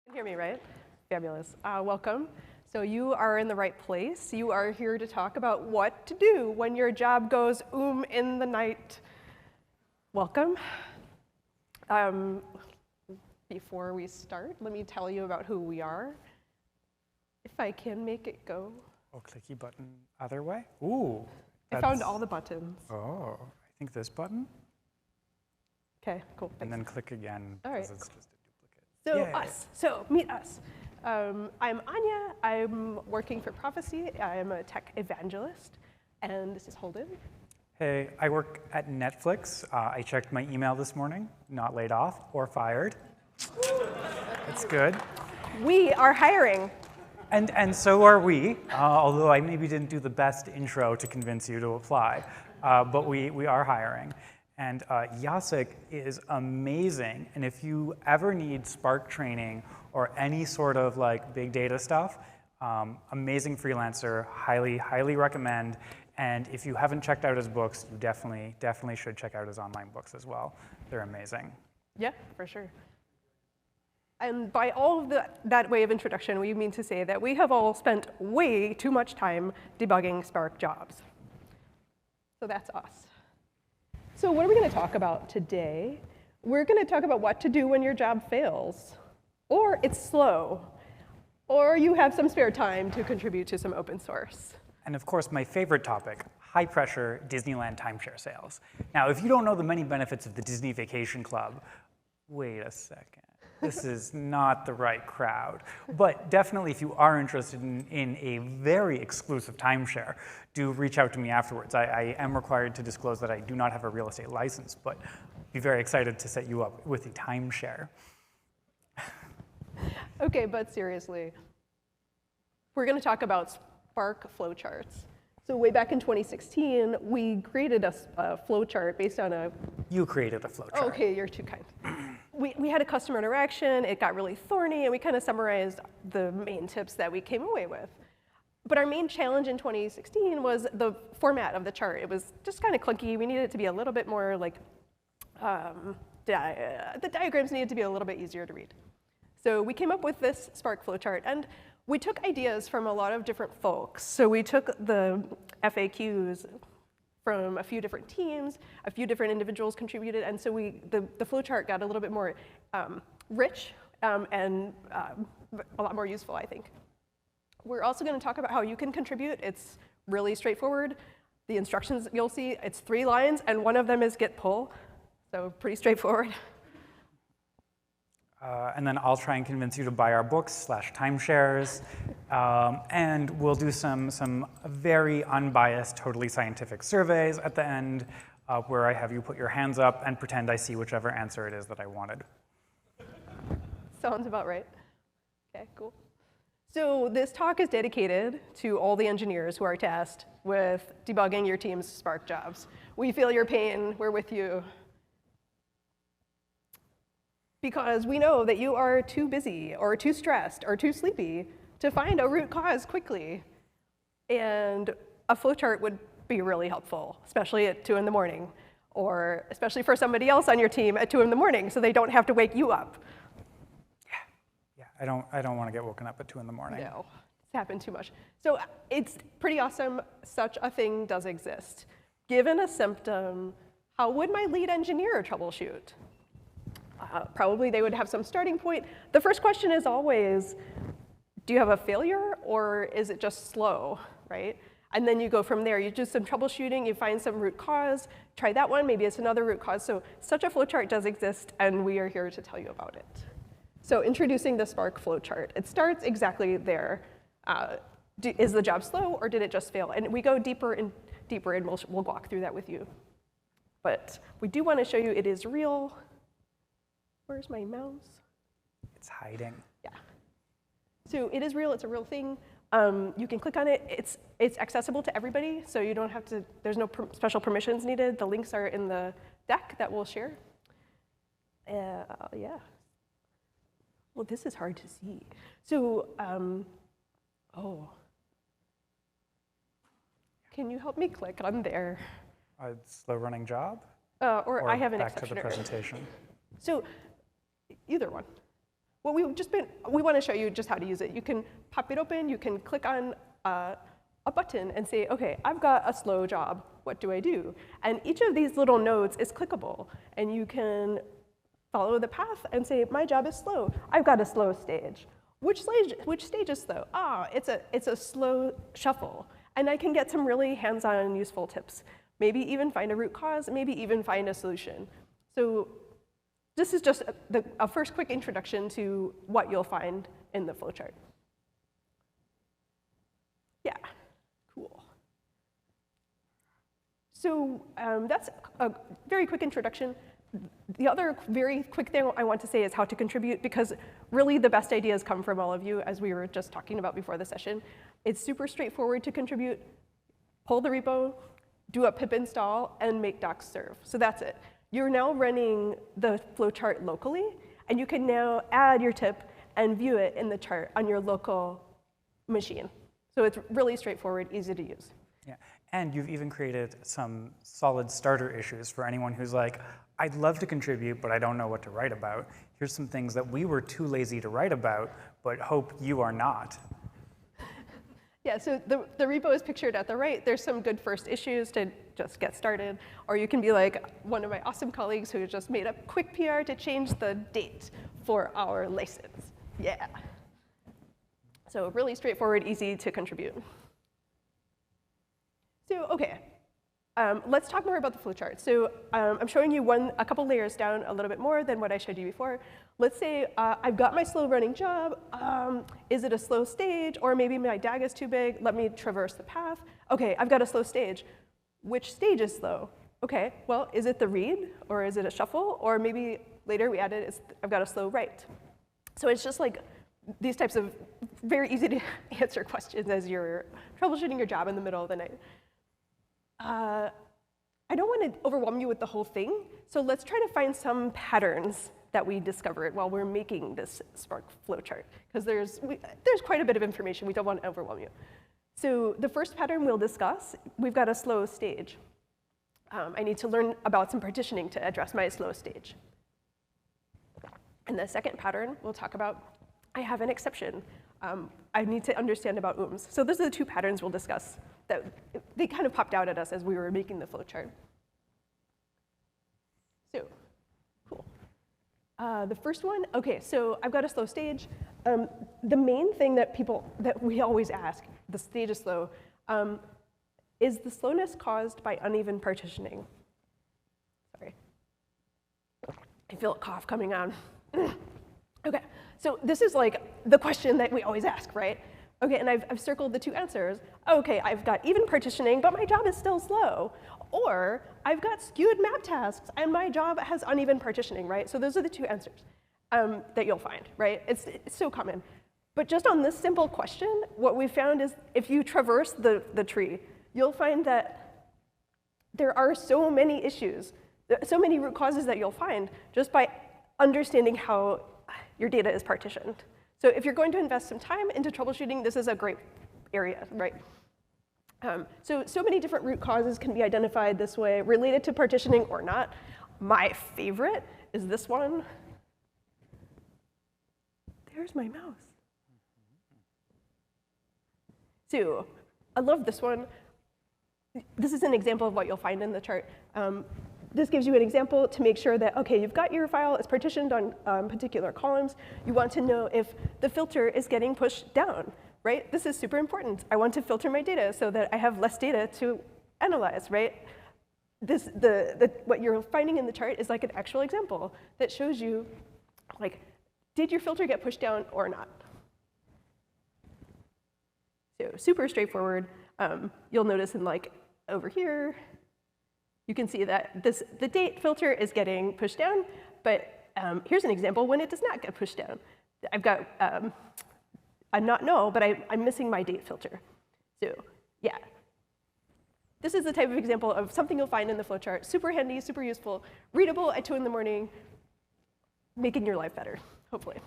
You can hear me, right? Fabulous. Welcome. So you are in the right place. You are here to talk about what to do when your job goes in the night. Welcome. Before we start, let me tell you about who we are. If I can make it go. Oh, clicky button other way? Ooh. I found all the buttons. Oh, I think this button. Okay, cool. And then click again All because right. it's just a duplicate. So us. So meet us. I'm Anya. I'm working for Prophecy. I'm a tech evangelist. And this is Holden. Hey, I work at Netflix. I checked my email this morning. Not laid off or fired. That's good. We are hiring. And so are we, although I maybe didn't do the best intro to convince you to apply. But we are hiring. And Jacek is amazing. And if you ever need Spark training or any sort of like big data stuff, amazing freelancer, highly recommend. And if you haven't checked out his books, you definitely should check out his online books as well. They're amazing. Yeah, for sure. And by all of that way of introduction, we mean to say that we have all spent way too much time debugging Spark jobs. So that's us. So what are we going to talk about today? We're going to talk about what to do when your job fails, or it's slow, or you have some spare time to contribute to some open source. And of course, my favorite topic, high-pressure Disneyland timeshare sales. Now, if you don't know the many benefits of the Disney Vacation Club, wait a second. This is not the right crowd. But definitely, if you are interested in a very exclusive timeshare, do reach out to me afterwards. I am required to disclose that I do not have a real estate license, but be very excited to set you up with a timeshare. OK, but seriously, we're going to talk about Spark flowcharts. So way back in 2016, we created a flowchart based on a... You created a flowchart. OK, you're too kind. We had a customer interaction, it got really thorny, and we kind of summarized the main tips that we came away with. But our main challenge in 2016 was the format of the chart. It was just kind of clunky. We needed it to be a little bit more like, the diagrams needed to be a little bit easier to read. So we came up with this Spark flowchart, and we took ideas from a lot of different folks. So we took the FAQs from a few different teams, a few different individuals contributed, and so the flowchart got a little bit more rich and a lot more useful, I think. We're also going to talk about how you can contribute. It's really straightforward. The instructions you'll see, it's 3 lines, and one of them is git pull, so pretty straightforward. And then I'll try and convince you to buy our books /timeshares. And we'll do some very unbiased, totally scientific surveys at the end where I have you put your hands up and pretend I see whichever answer it is that I wanted. Sounds about right. OK, cool. So this talk is dedicated to all the engineers who are tasked with debugging your team's Spark jobs. We feel your pain. We're with you. Because we know that you are too busy or too stressed or too sleepy to find a root cause quickly. And a flowchart would be really helpful, especially at 2 in the morning, or especially for somebody else on your team at 2 in the morning, so they don't have to wake you up. Yeah, I don't want to get woken up at 2 in the morning. No, it's happened too much. So it's pretty awesome such a thing does exist. Given a symptom, how would my lead engineer troubleshoot? Probably they would have some starting point. The first question is always, do you have a failure, or is it just slow, right? And then you go from there. You do some troubleshooting, you find some root cause, try that one, maybe it's another root cause. So such a flowchart does exist, and we are here to tell you about it. So introducing the Spark flowchart. It starts exactly there. Is the job slow, or did it just fail? And we go deeper and deeper, and we'll walk through that with you. But we do want to show you it is real. Where's my mouse? It's hiding. Yeah. So it is real. It's a real thing. You can click on it. It's accessible to everybody, so you don't have to. There's no special permissions needed. The links are in the deck that we'll share. Yeah. Well, this is hard to see. So, can you help me click on there? A slow-running job? Or I have an back to the exception. presentation. So either one. we want to show you just how to use it. You can pop it open, you can click on a button and say, okay, I've got a slow job, what do I do? And each of these little nodes is clickable, and you can follow the path and say, my job is slow, I've got a slow stage. Which stage is slow? It's a slow shuffle. And I can get some really hands-on useful tips. Maybe even find a root cause, maybe even find a solution. So this is just a first quick introduction to what you'll find in the flowchart. Yeah, cool. So that's a very quick introduction. The other very quick thing I want to say is how to contribute, because really the best ideas come from all of you, as we were just talking about before the session. It's super straightforward to contribute. Pull the repo, do a pip install, and make docs serve. So that's it. You're now running the flowchart locally, and you can now add your tip and view it in the chart on your local machine. So it's really straightforward, easy to use. Yeah, and you've even created some solid starter issues for anyone who's like, I'd love to contribute, but I don't know what to write about. Here's some things that we were too lazy to write about, but hope you are not. Yeah, so the repo is pictured at the right. There's some good first issues to just get started. Or you can be like one of my awesome colleagues who just made a quick PR to change the date for our license. Yeah. So really straightforward, easy to contribute. So OK, let's talk more about the flowchart. So I'm showing you a couple layers down a little bit more than what I showed you before. Let's say I've got my slow running job. Is it a slow stage? Or maybe my DAG is too big. Let me traverse the path. OK, I've got a slow stage. Which stage is slow? OK, well, is it the read? Or is it a shuffle? Or maybe later we added, I've got a slow write. So it's just like these types of very easy to answer questions as you're troubleshooting your job in the middle of the night. I don't want to overwhelm you with the whole thing, so let's try to find some patterns that we discovered while we're making this Spark flowchart, because there's quite a bit of information. We don't want to overwhelm you. So the first pattern we'll discuss, we've got a slow stage. I need to learn about some partitioning to address my slow stage. In the second pattern, we'll talk about, I have an exception. I need to understand about OOMs. So those are the two patterns we'll discuss. They kind of popped out at us as we were making the flowchart. So, cool. The first one, OK, so I've got a slow stage. The main thing that we always ask, the stage is slow, is the slowness caused by uneven partitioning? Sorry. I feel a cough coming on. OK, so this is like the question that we always ask, right? OK, and I've circled the two answers. OK, I've got even partitioning, but my job is still slow. Or I've got skewed map tasks, and my job has uneven partitioning, right? So those are the two answers that you'll find, right? It's so common. But just on this simple question, what we found is if you traverse the tree, you'll find that there are so many issues, so many root causes that you'll find just by understanding how your data is partitioned. So if you're going to invest some time into troubleshooting, this is a great area, right? So many different root causes can be identified this way, related to partitioning or not. My favorite is this one. There's my mouse. So I love this one. This is an example of what you'll find in the chart. This gives you an example to make sure that, OK, you've got your file, it's partitioned on particular columns. You want to know if the filter is getting pushed down, right? This is super important. I want to filter my data so that I have less data to analyze, right? What you're finding in the chart is like an actual example that shows you, like, did your filter get pushed down or not? So super straightforward. You'll notice in like over here, you can see that the date filter is getting pushed down, but here's an example when it does not get pushed down. I've got a not null, but I'm missing my date filter. So yeah, this is the type of example of something you'll find in the flowchart. Super handy, super useful, readable at 2 in the morning, making your life better, hopefully.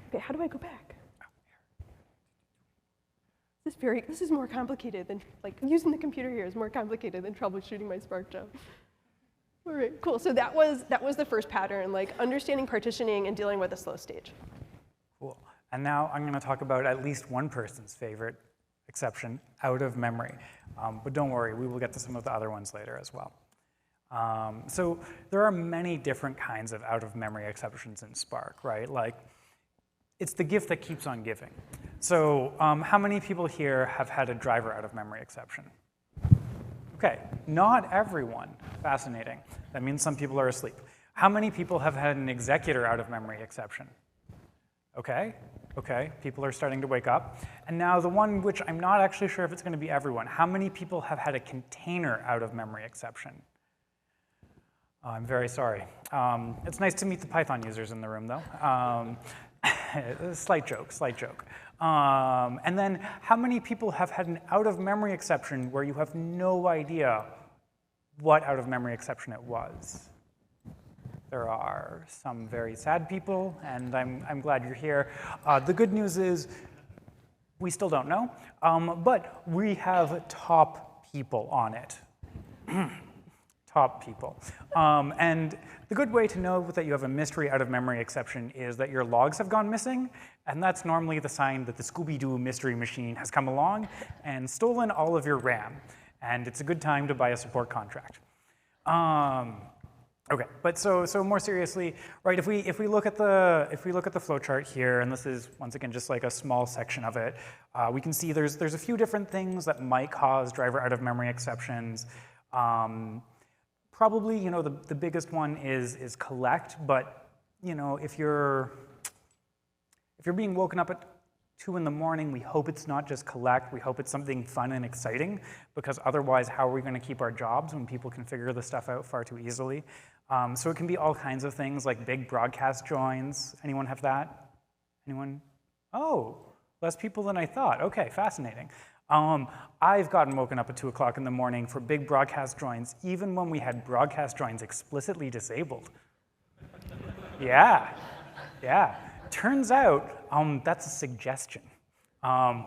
OK, how do I go back? This is more complicated than, like, using the computer here is more complicated than troubleshooting my Spark job. All right, cool. So that was the first pattern, like understanding partitioning and dealing with a slow stage. And now I'm going to talk about at least one person's favorite exception, out of memory. But don't worry, we will get to some of the other ones later as well. So there are many different kinds of out-of-memory exceptions in Spark, right? Like, it's the gift that keeps on giving. So how many people here have had a driver out-of-memory exception? Okay, not everyone. Fascinating. That means some people are asleep. How many people have had an executor out-of-memory exception? Okay, people are starting to wake up. And now the one which I'm not actually sure if it's going to be everyone. How many people have had a container out-of-memory exception? Oh, I'm very sorry. It's nice to meet the Python users in the room, though. Slight joke. And then how many people have had an out-of-memory exception where you have no idea what out-of-memory exception it was? There are some very sad people, and I'm glad you're here. The good news is we still don't know, but we have top people on it. Top people. And the good way to know that you have a mystery out-of-memory exception is that your logs have gone missing, and that's normally the sign that the Scooby-Doo mystery machine has come along and stolen all of your RAM. And it's a good time to buy a support contract. Okay, but so more seriously, right? If we look at the flowchart here, and this is once again just like a small section of it, we can see there's a few different things that might cause driver out-of-memory exceptions. Probably, the biggest one is collect, but if you're being woken up at 2 in the morning, we hope it's not just collect. We hope it's something fun and exciting, because otherwise, how are we going to keep our jobs when people can figure this stuff out far too easily? So it can be all kinds of things like big broadcast joins. Anyone have that? Anyone? Oh, less people than I thought. Okay, fascinating. I've gotten woken up at 2 o'clock in the morning for big broadcast joins, even when we had broadcast joins explicitly disabled. Yeah. Turns out that's a suggestion,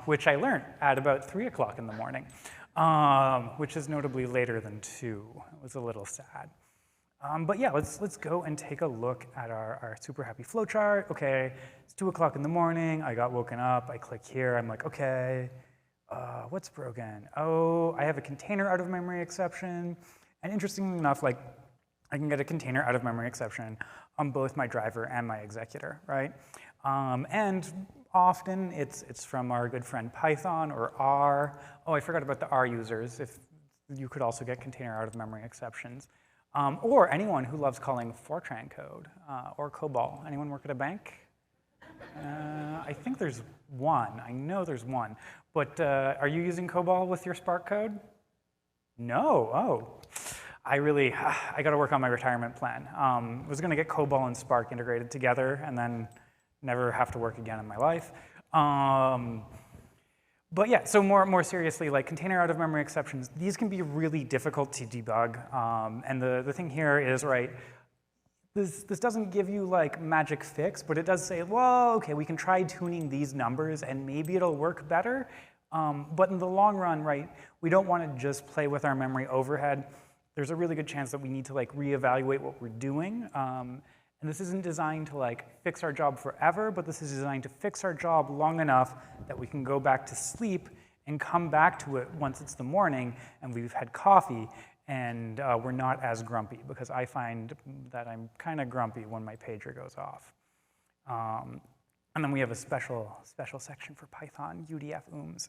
which I learned at about 3 o'clock in the morning, which is notably later than 2. It was a little sad. But yeah, let's go and take a look at our super happy flowchart. Okay, it's 2 o'clock in the morning. I got woken up. I click here. I'm like, okay, what's broken? Oh, I have a container out-of-memory exception. And interestingly enough, like, I can get a container out-of-memory exception on both my driver and my executor, right? And often it's from our good friend Python or R. Oh, I forgot about the R users. If you could also get container out-of-memory exceptions. Or anyone who loves calling Fortran code or COBOL. Anyone work at a bank? I think there's one. I know there's one. But are you using COBOL with your Spark code? No. Oh. I got to work on my retirement plan. I was going to get COBOL and Spark integrated together and then never have to work again in my life. But yeah, so more seriously, like container out-of-memory exceptions, these can be really difficult to debug. And the thing here is, right, this doesn't give you like magic fix, but it does say, well, okay, we can try tuning these numbers and maybe it'll work better. But in the long run, right, we don't want to just play with our memory overhead. There's a really good chance that we need to like reevaluate what we're doing. And this isn't designed to like fix our job forever, but this is designed to fix our job long enough that we can go back to sleep and come back to it once it's the morning and we've had coffee and we're not as grumpy, because I find that I'm kind of grumpy when my pager goes off. And then we have a special section for Python, UDF OOMs.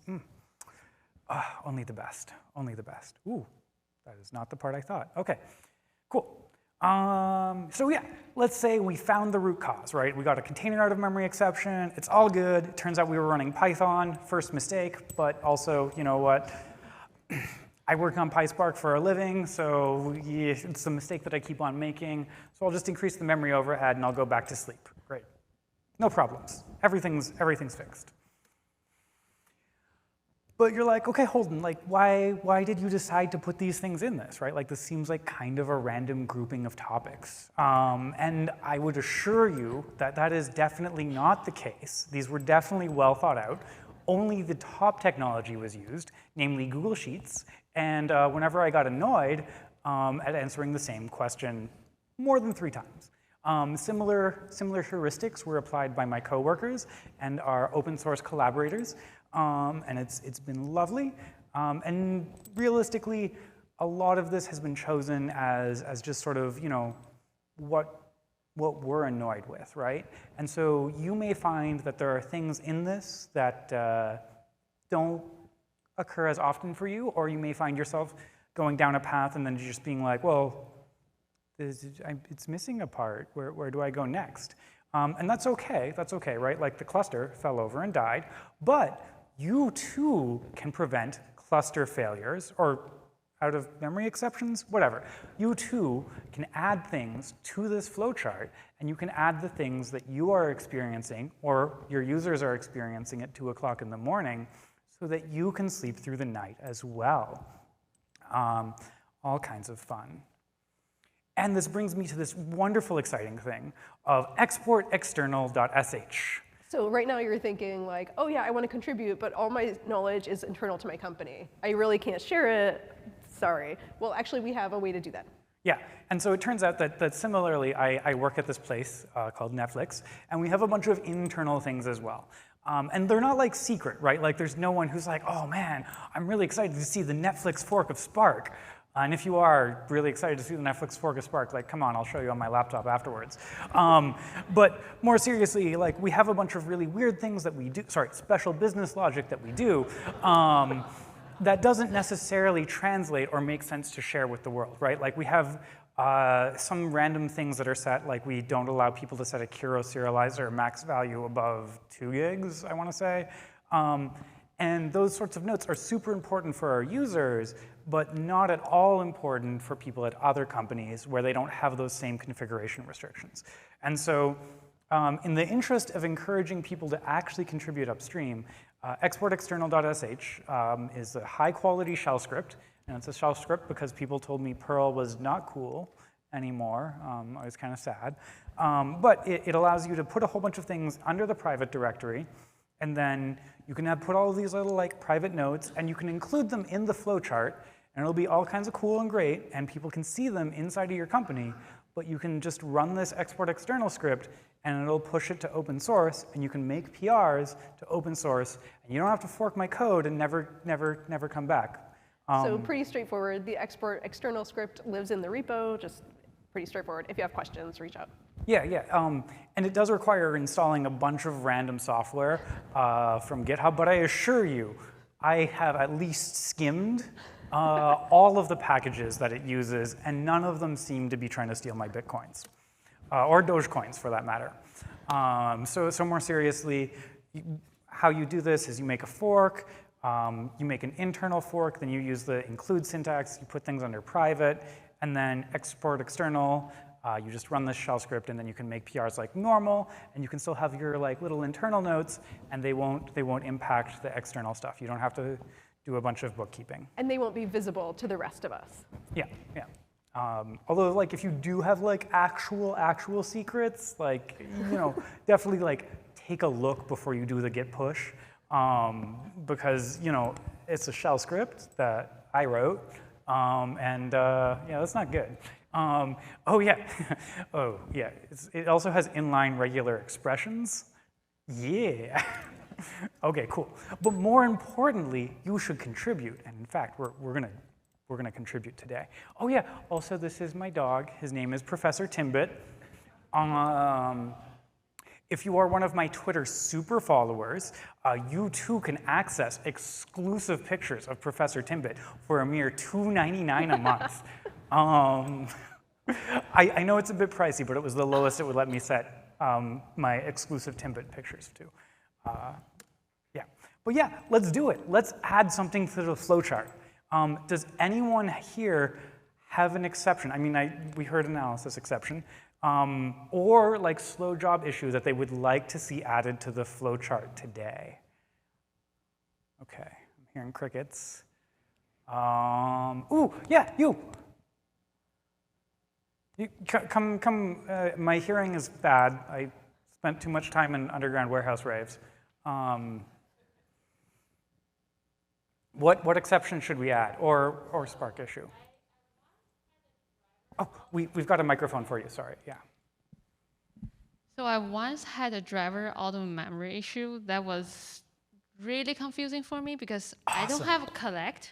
Only the best, only the best. Ooh, that is not the part I thought. Okay, cool. So yeah, let's say we found the root cause, right? We got a container out-of-memory exception. It's all good. It turns out we were running Python. First mistake, but also, you know what? I work on PySpark for a living, so yeah, it's a mistake that I keep on making. So I'll just increase the memory overhead and I'll go back to sleep. Great. No problems. Everything's fixed. But you're like, okay, Holden, like, why did you decide to put these things in this, right? Like, this seems like kind of a random grouping of topics. And I would assure you that that is definitely not the case. These were definitely well thought out. Only the top technology was used, namely Google Sheets. And whenever I got annoyed at answering the same question more than 3 times, Similar heuristics were applied by my coworkers and our open source collaborators, and it's been lovely. And realistically, a lot of this has been chosen as just sort of, what we're annoyed with, right? And so you may find that there are things in this that don't occur as often for you, or you may find yourself going down a path and then just being like, well, it's missing a part. Where do I go next? And that's okay, right? Like the cluster fell over and died, but you too can prevent cluster failures or out of memory exceptions, whatever. You too can add things to this flowchart, and you can add the things that you are experiencing or your users are experiencing at 2 o'clock in the morning so that you can sleep through the night as well. All kinds of fun. And this brings me to this wonderful, exciting thing of exportexternal.sh. So right now you're thinking like, oh yeah, I want to contribute, but all my knowledge is internal to my company. I really can't share it. Sorry. Well, actually, we have a way to do that. Yeah, and so it turns out that similarly, I work at this place called Netflix, and we have a bunch of internal things as well. And they're not like secret, right? Like there's no one who's like, oh man, I'm really excited to see the Netflix fork of Spark. And if you are really excited to see the Netflix fork of Spark, like, come on, I'll show you on my laptop afterwards. But more seriously, like, we have a bunch of really weird things that we do, special business logic that we do, that doesn't necessarily translate or make sense to share with the world, right? Like, we have some random things that are set, like we don't allow people to set a Kiro serializer max value above 2 gigs, I want to say. And those sorts of notes are super important for our users, but not at all important for people at other companies where they don't have those same configuration restrictions. And so in the interest of encouraging people to actually contribute upstream, exportexternal.sh is a high-quality shell script. And it's a shell script because people told me Perl was not cool anymore. I was kind of sad. But it allows you to put a whole bunch of things under the private directory, and then you can put all of these little like private notes, and you can include them in the flowchart, and it'll be all kinds of cool and great, and people can see them inside of your company, but you can just run this export external script, and it'll push it to open source, and you can make PRs to open source, and you don't have to fork my code and never come back. So pretty straightforward. The export external script lives in the repo, just pretty straightforward. If you have questions, reach out. Yeah. And it does require installing a bunch of random software from GitHub, but I assure you, I have at least skimmed all of the packages that it uses, and none of them seem to be trying to steal my Bitcoins, or Dogecoins for that matter. So more seriously, how you do this is you make a fork, you make an internal fork, then you use the include syntax, you put things under private, and then export external, you just run this shell script, and then you can make PRs like normal, and you can still have your like little internal notes, and they won't impact the external stuff. You don't have to do a bunch of bookkeeping. And they won't be visible to the rest of us. Yeah. Although like if you do have like actual secrets, like, definitely like take a look before you do the git push. Because, it's a shell script that I wrote, and that's not good. It also has inline regular expressions. Yeah. Okay, cool. But more importantly, you should contribute. And in fact, we're gonna contribute today. Oh yeah. Also, this is my dog. His name is Professor Timbit. If you are one of my Twitter super followers, you too can access exclusive pictures of Professor Timbit for a mere $2.99 a month. I know it's a bit pricey, but it was the lowest it would let me set my exclusive Timbit pictures to. But yeah, let's do it. Let's add something to the flowchart. Does anyone here have an exception? I mean, we heard analysis exception. Or like slow job issue that they would like to see added to the flowchart today. Okay, I'm hearing crickets. Ooh, yeah, you come. My hearing is bad. I spent too much time in underground warehouse raves. What exception should we add, or Spark issue? Oh, we've got a microphone for you, sorry, yeah. So I once had a driver out-of-memory issue that was really confusing for me because I don't have a collect.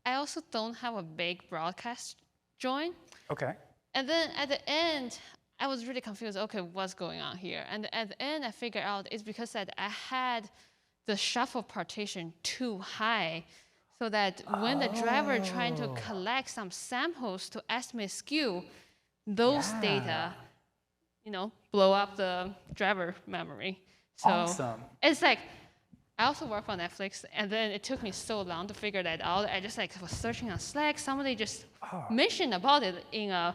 I also don't have a big broadcast join. Okay. And then at the end, I was really confused. Okay, what's going on here? And at the end, I figured out it's because that I had the shuffle partition too high, so that when the driver trying to collect some samples to estimate skew, those data, blow up the driver memory. So Awesome. it's like, I also work for Netflix, and then it took me so long to figure that out. I just was searching on Slack. Somebody just mentioned about it in a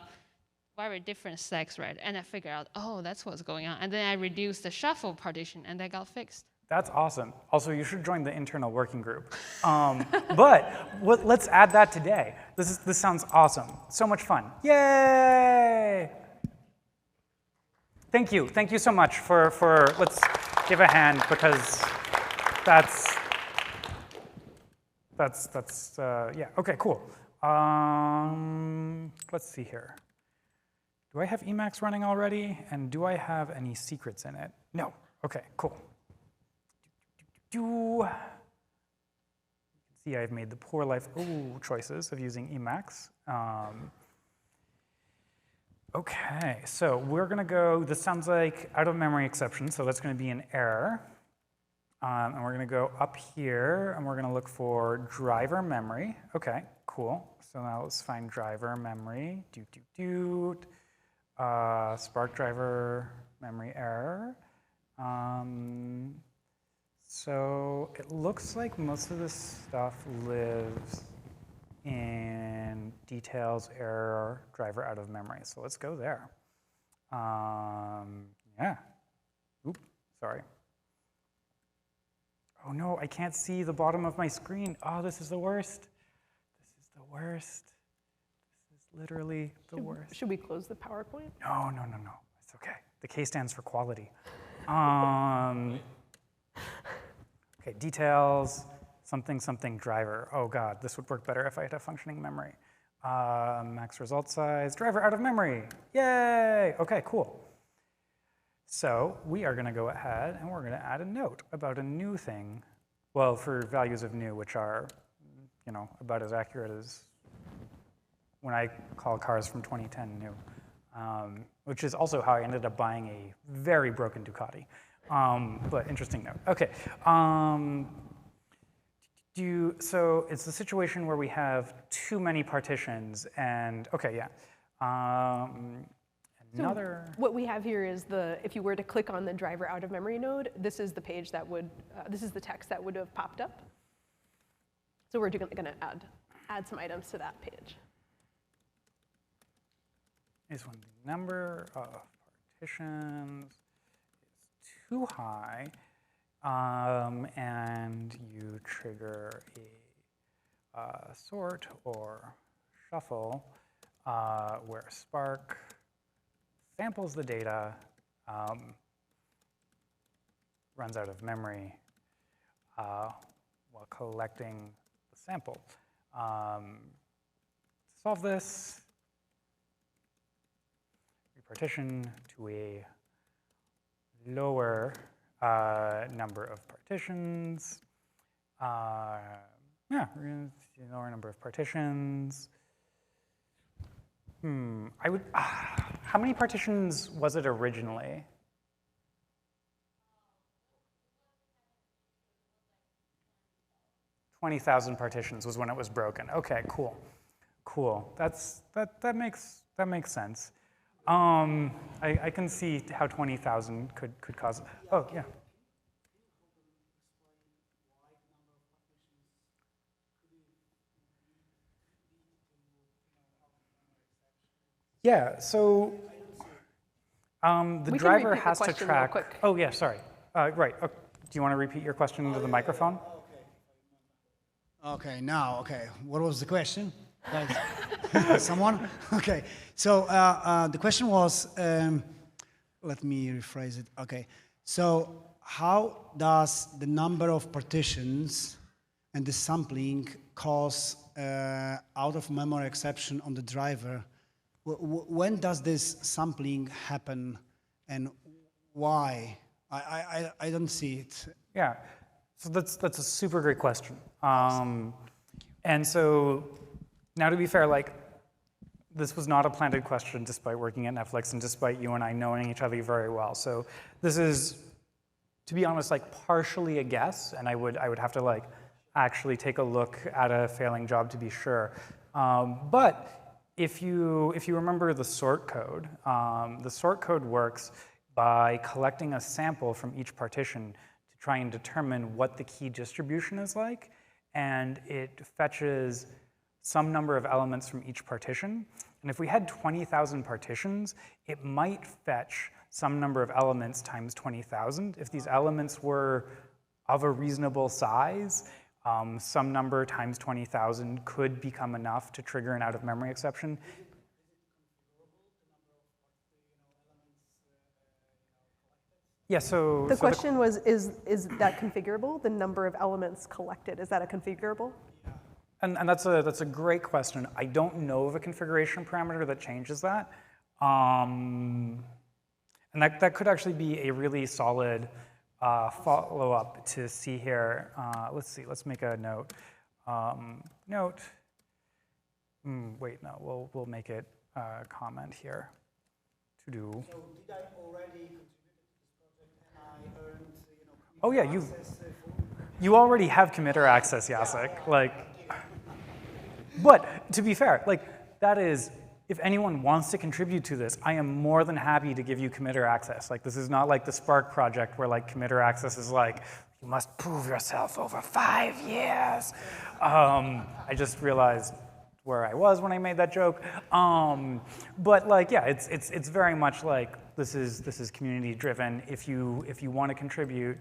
very different Slack thread, and I figured out, oh, that's what's going on. And then I reduced the shuffle partition, and that got fixed. That's awesome. Also, you should join the internal working group. But let's add that today. This sounds awesome. So much fun. Yay! Thank you. Thank you so much for let's give a hand, because that's yeah, okay, cool. Let's see here. Do I have Emacs running already? And do I have any secrets in it? No, okay, cool. You can see I've made the poor life choices of using Emacs. Okay, so we're gonna go, this sounds like out of memory exception, so that's gonna be an error. And we're gonna go up here, and we're gonna look for driver memory. Okay, cool. So now let's find driver memory. Spark driver memory error. So it looks like most of this stuff lives in details error driver out of memory. So let's go there. Yeah. Oop, sorry. Oh no, I can't see the bottom of my screen. Oh, this is the worst. This is the worst. This is literally the worst. Should we close the PowerPoint? No. It's okay. The K stands for quality. Okay, details, something driver. Oh God, this would work better if I had a functioning memory. Max result size, driver out of memory. Yay! Okay, cool. So we are gonna go ahead and we're gonna add a note about a new thing. Well, for values of new, which are, about as accurate as when I call cars from 2010 new, which is also how I ended up buying a very broken Ducati. But interesting note. Okay. So it's a situation where we have too many partitions, and okay, yeah. Another. So what we have here is if you were to click on the driver out of memory node, this is the page that would, this is the text that would have popped up. So we're gonna add some items to that page. Is when the number of partitions is too high, and you trigger a sort or shuffle where Spark samples the data, runs out of memory while collecting the sample. To solve this, we partition to a lower number of partitions. Yeah, we're going to see a lower number of partitions. I would. How many partitions was it originally? 20,000 partitions was when it was broken. Okay, cool, cool. That makes sense. I can see how 20,000 could cause. Oh yeah. Yeah, so the driver has to track. Oh, yeah, sorry. Right. Do you want to repeat your question into the microphone? Okay, now, okay. What was the question? Someone? Okay. So the question was, let me rephrase it. Okay. So how does the number of partitions and the sampling cause out-of-memory exception on the driver? When does this sampling happen, and why? I don't see it. Yeah, so that's a super great question. And so now to be fair, like this was not a planted question despite working at Netflix and despite you and I knowing each other very well. So this is, to be honest, like partially a guess, and I would have to like actually take a look at a failing job to be sure. But if you remember the sort code works by collecting a sample from each partition to try and determine what the key distribution is like, and it fetches some number of elements from each partition. And if we had 20,000 partitions, it might fetch some number of elements times 20,000. If these elements were of a reasonable size, some number times 20,000 could become enough to trigger an out-of-memory exception. Yeah, so the question was, is that configurable? The number of elements collected, is that a configurable? And that's a great question. I don't know of a configuration parameter that changes that. And that could actually be a really solid follow-up to see here. Let's see, let's make a note. Wait, no, we'll make it a comment here. To do. So did I already contribute to this project and I earned, Oh yeah, you already have committer access, Jacek. Like, but to be fair, like that is, if anyone wants to contribute to this, I am more than happy to give you committer access. Like this is not like the Spark project where like committer access is like, you must prove yourself over 5 years. I just realized where I was when I made that joke. But like, yeah, it's very much like this is community driven. If you want to contribute,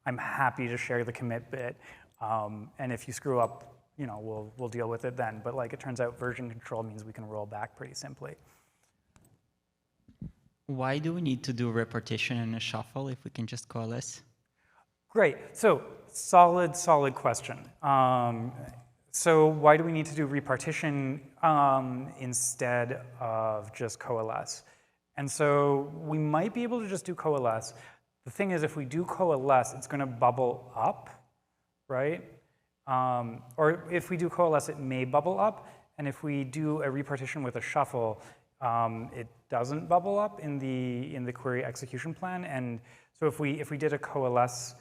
I'm happy to share the commit bit. And if you screw up, you know, we'll deal with it then. But like it turns out version control means we can roll back pretty simply. Why do we need to do repartition and a shuffle if we can just coalesce? Great, so solid question. So why do we need to do repartition instead of just coalesce? And so we might be able to just do coalesce. The thing is, if we do coalesce, it's gonna bubble up, right? Or if we do coalesce, it may bubble up. And if we do a repartition with a shuffle, it doesn't bubble up in the query execution plan. And so if we did a coalesce,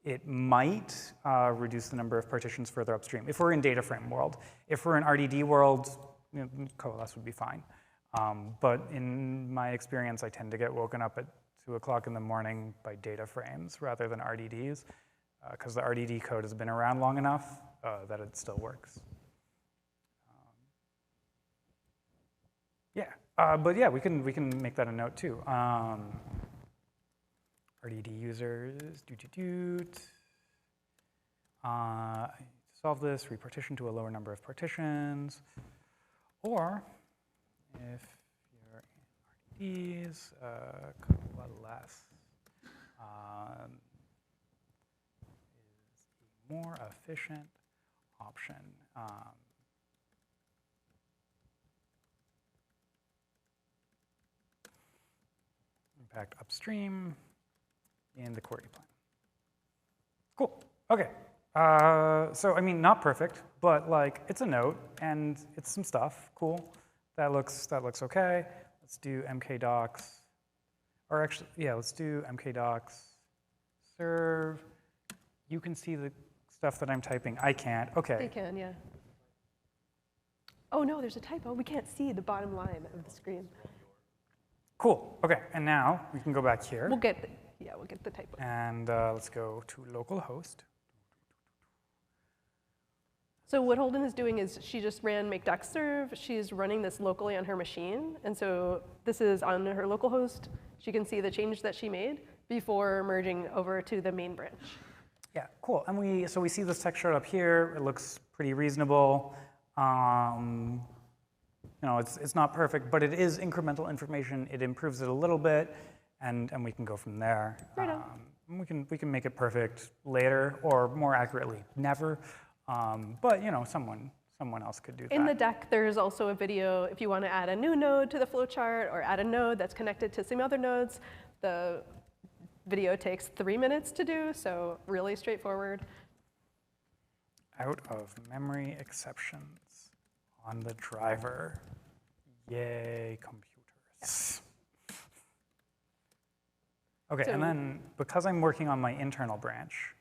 it might reduce the number of partitions further upstream. If we're in data frame world, if we're in RDD world, you know, coalesce would be fine. But in my experience, I tend to get woken up at 2 o'clock in the morning by data frames rather than RDDs, because the RDD code has been around long enough that it still works. But yeah, we can make that a note too. RDD users, solve this, repartition to a lower number of partitions, or if your RDDs coalesce is a more efficient option. Impact upstream in the query plan. Cool, okay. So I mean, not perfect, but like it's a note and it's some stuff, cool. That looks okay. Let's do mkdocs, or actually, yeah, let's do mkdocs serve. You can see the stuff that I'm typing. I can't, okay. They can, yeah. Oh no, there's a typo. We can't see the bottom line of the screen. Cool, okay, and now we can go back here. We'll get the typo. And let's go to localhost. So what Holden is doing is she just ran make.serve. She's running this locally on her machine. And so this is on her localhost. She can see the change that she made before merging over to the main branch. Yeah, cool. And we see this text showed up here. It looks pretty reasonable. You know, it's not perfect, but it is incremental information. It improves it a little bit, and we can go from there. Right on. We can make it perfect later, or more accurately, never. But you know, someone else could do that. In the deck, there's also a video if you want to add a new node to the flowchart or add a node that's connected to some other nodes. The Video takes 3 minutes to do, so really straightforward. Out of memory exceptions on the driver. Yay, computers. Okay, So- and then because I'm working on my internal branch,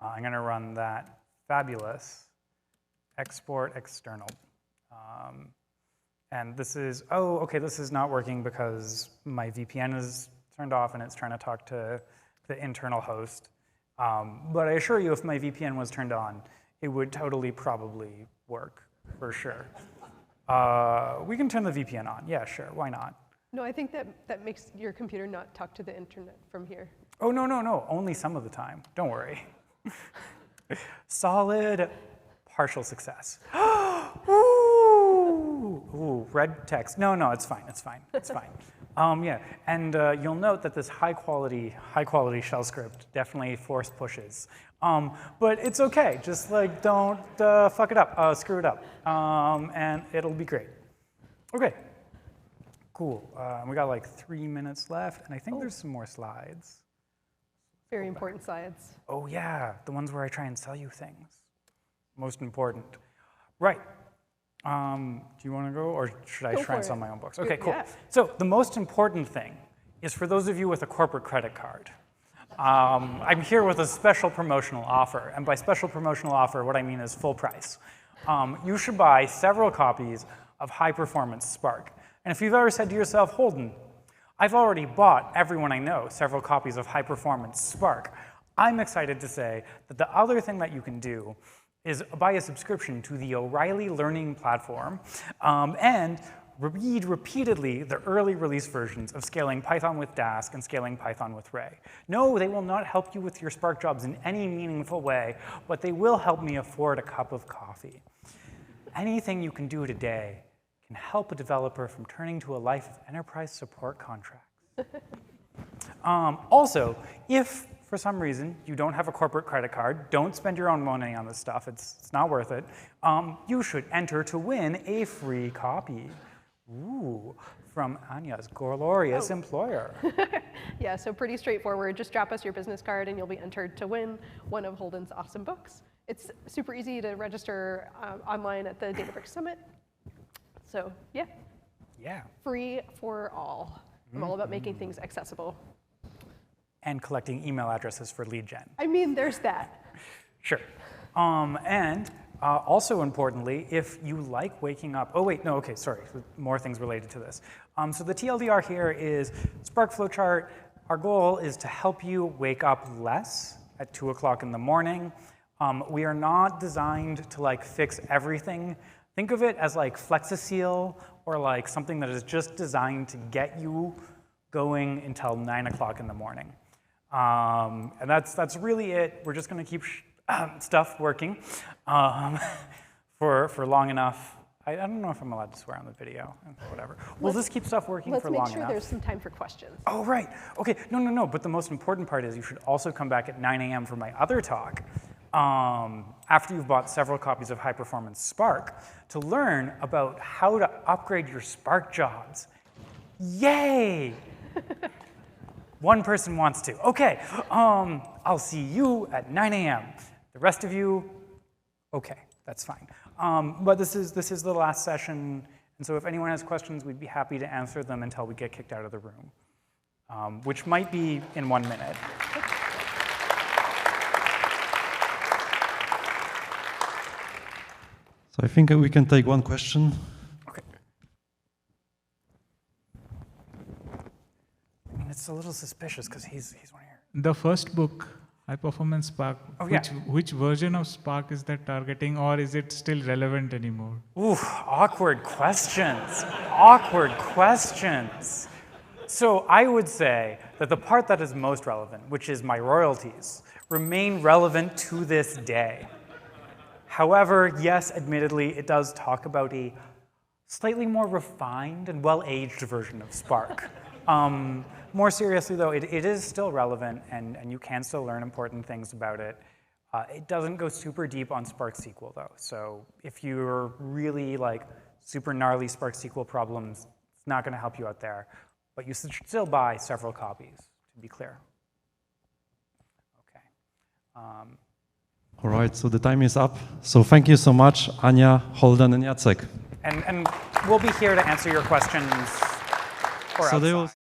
I'm going to run that fabulous export external. And this is, oh, okay, this is not working because my VPN is turned off and it's trying to talk to the internal host. But I assure you, if my VPN was turned on, it would totally probably work, for sure. We can turn the VPN on. Yeah, sure, why not? No, I think that makes your computer not talk to the internet from here. Oh, no, only some of the time. Don't worry. Solid partial success. Ooh, red text. No, it's fine. Yeah, and you'll note that this high quality shell script definitely force pushes. But it's okay. Just like don't fuck it up, screw it up, and it'll be great. Okay, cool. We got like 3 minutes left, and I think there's some more slides. Very important slides. Oh yeah, the ones where I try and sell you things. Most important. Right. Do you want to go, or should I try and sell my own books? Okay, cool. Yeah. So the most important thing is for those of you with a corporate credit card. I'm here with a special promotional offer, and by special promotional offer, what I mean is full price. You should buy several copies of High Performance Spark. And if you've ever said to yourself, Holden, I've already bought everyone I know several copies of High Performance Spark, I'm excited to say that the other thing that you can do is buy a subscription to the O'Reilly Learning Platform and read repeatedly the early release versions of Scaling Python with Dask and Scaling Python with Ray. No, they will not help you with your Spark jobs in any meaningful way, but they will help me afford a cup of coffee. Anything you can do today can help a developer from turning to a life of enterprise support contracts. Also, if for some reason you don't have a corporate credit card, don't spend your own money on this stuff, it's not worth it, you should enter to win a free copy. Ooh, from Anya's glorious employer. Yeah, so pretty straightforward. Just drop us your business card and you'll be entered to win one of Holden's awesome books. It's super easy to register online at the Databricks Summit. So yeah, free for all. I'm all about making things accessible. And collecting email addresses for lead gen. I mean, there's that. Sure. And also importantly, if you like waking up, oh wait, no, okay, sorry, more things related to this. So the TLDR here is Spark Flowchart. Our goal is to help you wake up less at 2 o'clock in the morning. We are not designed to like fix everything. Think of it as like FlexiSeal or like something that is just designed to get you going until 9 o'clock in the morning. And that's really it. We're just going to keep stuff working for long enough. I don't know if I'm allowed to swear on the video. Whatever. We'll just keep stuff working for long enough. Let's make sure there's some time for questions. Oh, right. OK. No. But the most important part is you should also come back at 9 a.m. for my other talk after you've bought several copies of High Performance Spark to learn about how to upgrade your Spark jobs. Yay! One person wants to. OK, I'll see you at 9 a.m. The rest of you, OK, that's fine. But this is the last session, and so if anyone has questions, we'd be happy to answer them until we get kicked out of the room, which might be in 1 minute. So I think we can take one question. It's a little suspicious because he's one here. The first book, High Performance Spark, which version of Spark is that targeting, or is it still relevant anymore? Ooh, awkward questions. Awkward questions. So I would say that the part that is most relevant, which is my royalties, remain relevant to this day. However, yes, admittedly, it does talk about a slightly more refined and well-aged version of Spark. More seriously, though, it is still relevant, and you can still learn important things about it. It doesn't go super deep on Spark SQL, though. So if you're really like super gnarly Spark SQL problems, it's not going to help you out there. But you should still buy several copies, to be clear. All right, so the time is up. So thank you so much, Anya, Holden, and Jacek. And we'll be here to answer your questions or outside.